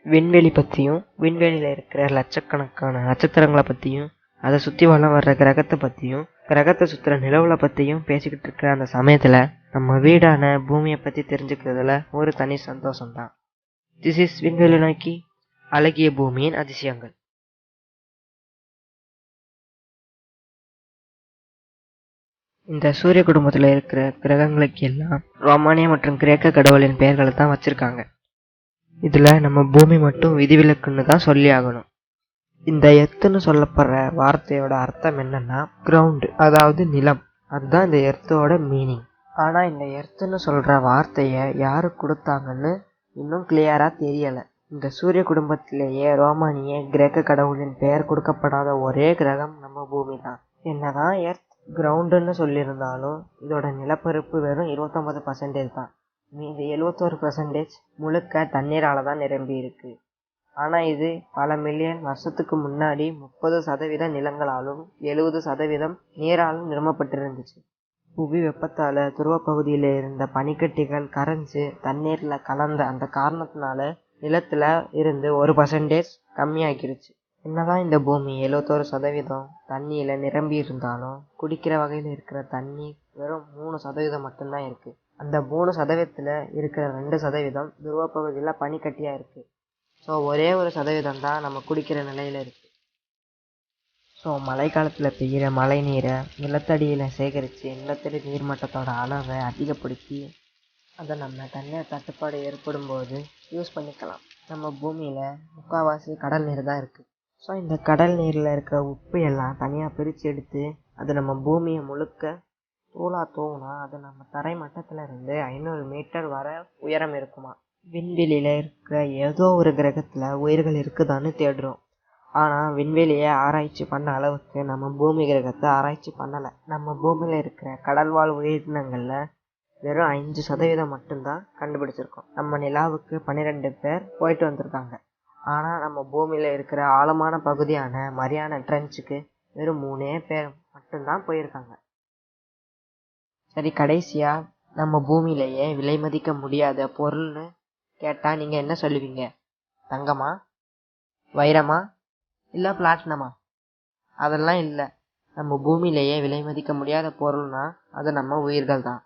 விண்வெளி பற்றியும் விண்வெளியில் இருக்கிற லட்சக்கணக்கான நட்சத்திரங்களை பற்றியும் அதை சுற்றி வளம் வர்ற கிரகத்தை பற்றியும் கிரகத்தை சுற்றுற நிலவுல பற்றியும் பேசிக்கிட்டு இருக்கிற அந்த சமயத்தில் நம்ம வீடான பூமியை பற்றி தெரிஞ்சுக்கிறதுல ஒரு தனி சந்தோஷம்தான். திஸ் இஸ் விண்வெளி நோக்கி அழகிய பூமியின் அதிசயங்கள். இந்த சூரிய குடும்பத்தில் இருக்கிற கிரகங்களுக்கு எல்லாம் ரோமானிய மற்றும் கிரேக்க கடவுளின் பெயர்களை தான் வச்சிருக்காங்க. இதில் நம்ம பூமி மட்டும் விதிவிலக்குன்னு தான் சொல்லி ஆகணும். இந்த எர்த்துன்னு சொல்லப்படுற வார்த்தையோட அர்த்தம் என்னன்னா கிரவுண்டு, அதாவது நிலம். அதுதான் இந்த எர்த்தோட மீனிங். ஆனால் இந்த எர்த்துன்னு சொல்கிற வார்த்தையை யாரு கொடுத்தாங்கன்னு இன்னும் கிளியராக தெரியலை. இந்த சூரிய குடும்பத்திலேயே ரோமானிய கிரேக்க கடவுளின் பெயர் கொடுக்கப்படாத ஒரே கிரகம் நம்ம பூமி தான். என்னதான் எர்த் கிரவுண்டுன்னு சொல்லியிருந்தாலும் இதோட நிலப்பரப்பு வெறும் 29% தான். மீதி 71% முழுக்க தண்ணீரால தான் நிரம்பி இருக்கு. ஆனால் இது பல மில்லியன் வருஷத்துக்கு முன்னாடி 30% நிலங்களாலும் 70% நீராலும் நிரம்பப்பட்டிருந்துச்சு. புவி வெப்பத்தால் துருவப்பகுதியில் இருந்த பனிக்கட்டிகள் கரைஞ்சு தண்ணீரில் கலந்த அந்த காரணத்தினால நிலத்தில் இருந்து 1% கம்மியாகிருச்சு. என்னதான் இந்த பூமி 71% தண்ணியில் நிரம்பி இருந்தாலும் குடிக்கிற வகையில் இருக்கிற தண்ணி வெறும் 3% மட்டும்தான் இருக்குது. அந்த 3% இருக்கிற 2% துருவப்பகுதியில் பனிக்கட்டியாக இருக்குது. ஸோ ஒரே 1% தான் நம்ம குடிக்கிற நிலையில் இருக்குது. ஸோ மழை காலத்தில் பெய்கிற மழை நீரை நிலத்தடியில் சேகரித்து நிலத்தடி நீர்மட்டத்தோட அளவை அதிகப்படுத்தி அதை நம்ம தண்ணீர் தட்டுப்பாடு ஏற்படும் போது யூஸ் பண்ணிக்கலாம். நம்ம பூமியில் முக்கால்வாசி கடல் நீர் தான் இருக்குது. ஸோ இந்த கடல் நீரில் இருக்கிற உப்பு எல்லாம் தனியாக பிரித்து எடுத்து அது நம்ம பூமியை முழுக்க தூளாக தூங்கினா அது நம்ம தரை மட்டத்தில் இருந்து 500 மீட்டர் வரை உயரம் இருக்குமா. விண்வெளியில் இருக்கிற ஏதோ ஒரு கிரகத்தில் உயிர்கள் இருக்குதான்னு தேடுறோம். ஆனால் விண்வெளியை ஆராய்ச்சி பண்ண அளவுக்கு நம்ம பூமி கிரகத்தை ஆராய்ச்சி பண்ணலை. நம்ம பூமியில் இருக்கிற கடல்வாழ் உயிரினங்களில் வெறும் 5% மட்டும்தான் கண்டுபிடிச்சிருக்கோம். நம்ம நிலாவுக்கு 12 பேர் போயிட்டு வந்திருக்காங்க. ஆனால் நம்ம பூமியில் இருக்கிற ஆழமான பகுதியான மரியானா ட்ரென்ச்சுக்கு வெறும் 3 பேர் மட்டும்தான் போயிருக்காங்க. சரி, கடைசியாக நம்ம பூமியிலேயே விலை மதிக்க முடியாத பொருள்னு கேட்டால் நீங்கள் என்ன சொல்லுவீங்க? தங்கமா, வைரமா, இல்லை பிளாட்டினமா? அதெல்லாம் இல்லை. நம்ம பூமியிலேயே விலை மதிக்க முடியாத பொருள்னா அது நம்ம உயிர்கள் தான்.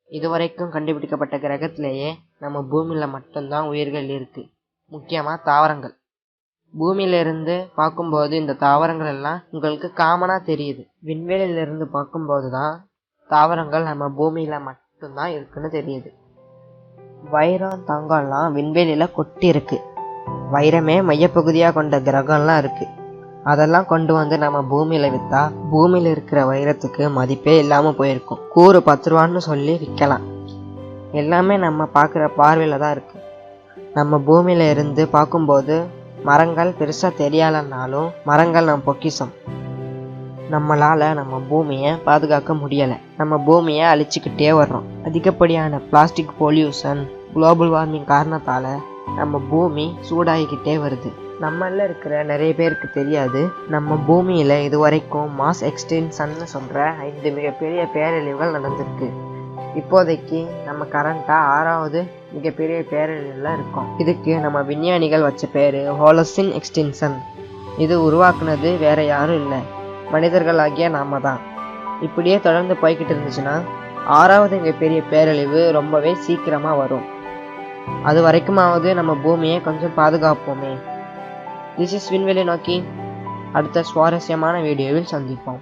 இதுவரைக்கும் கண்டுபிடிக்கப்பட்ட கிரகத்திலேயே நம்ம பூமியில் மட்டும்தான் உயிர்கள் இருக்குது. முக்கியமாக தாவரங்கள். பூமியிலிருந்து பார்க்கும்போது இந்த தாவரங்கள் எல்லாம் உங்களுக்கு காமனாக தெரியுது. விண்வெளியிலிருந்து பார்க்கும்போது தான் தாவரங்கள் நம்ம பூமியில் மட்டும்தான் இருக்குன்னு தெரியுது. வைரம், தங்கம்லாம் விண்வெளியில் கொட்டி இருக்கு. வைரமே மையப்பகுதியாக கொண்ட கிரகம்லாம் இருக்குது. அதெல்லாம் கொண்டு வந்து நம்ம பூமியில் விற்றா பூமியில் இருக்கிற வைரத்துக்கு மதிப்பே இல்லாமல் போயிருக்கும். கூறு 10 ரூபான்னு சொல்லி விற்கலாம். எல்லாமே நம்ம பார்க்குற பார்வையில் தான் இருக்குது. நம்ம பூமியில் இருந்து பார்க்கும்போது மரங்கள் பெருசாக தெரியலைன்னாலும் மரங்கள் நம்ம பொக்கிஷம். நம்மளால் நம்ம பூமியை பாதுகாக்க முடியலை. நம்ம பூமியை அழிச்சிக்கிட்டே வர்றோம். அதிகப்படியான பிளாஸ்டிக் பொல்யூஷன், குளோபல் வார்மிங் காரணத்தால் நம்ம பூமி சூடாகிக்கிட்டே வருது. நம்மள இருக்கிற நிறைய பேருக்கு தெரியாது, நம்ம பூமியில் இதுவரைக்கும் மாஸ் எக்ஸ்டென்ஷன்னு சொல்கிற 5 மிகப்பெரிய பேரழிவுகள் நடந்திருக்கு. இப்போதைக்கு நம்ம கரண்ட்டாக 6வது மிகப்பெரிய பேரழிவில் இருக்கோம். இதுக்கு நம்ம விஞ்ஞானிகள் வச்ச பேர் ஹோலோசின் எக்ஸ்டென்ஷன். இது உருவாக்குனது வேற யாரும் இல்லை, மனிதர்களாகிய நாம தான். இப்படியே தொடர்ந்து போய்கிட்டு இருந்துச்சுன்னா 6வது மிகப்பெரிய பேரழிவு ரொம்பவே சீக்கிரமாக வரும். அது வரைக்குமாவது நம்ம பூமியை கொஞ்சம் பாதுகாப்போமே. திஸ் இஸ் விண்வெளி நோக்கி. அடுத்த சுவாரஸ்யமான வீடியோவில் சந்திப்போம்.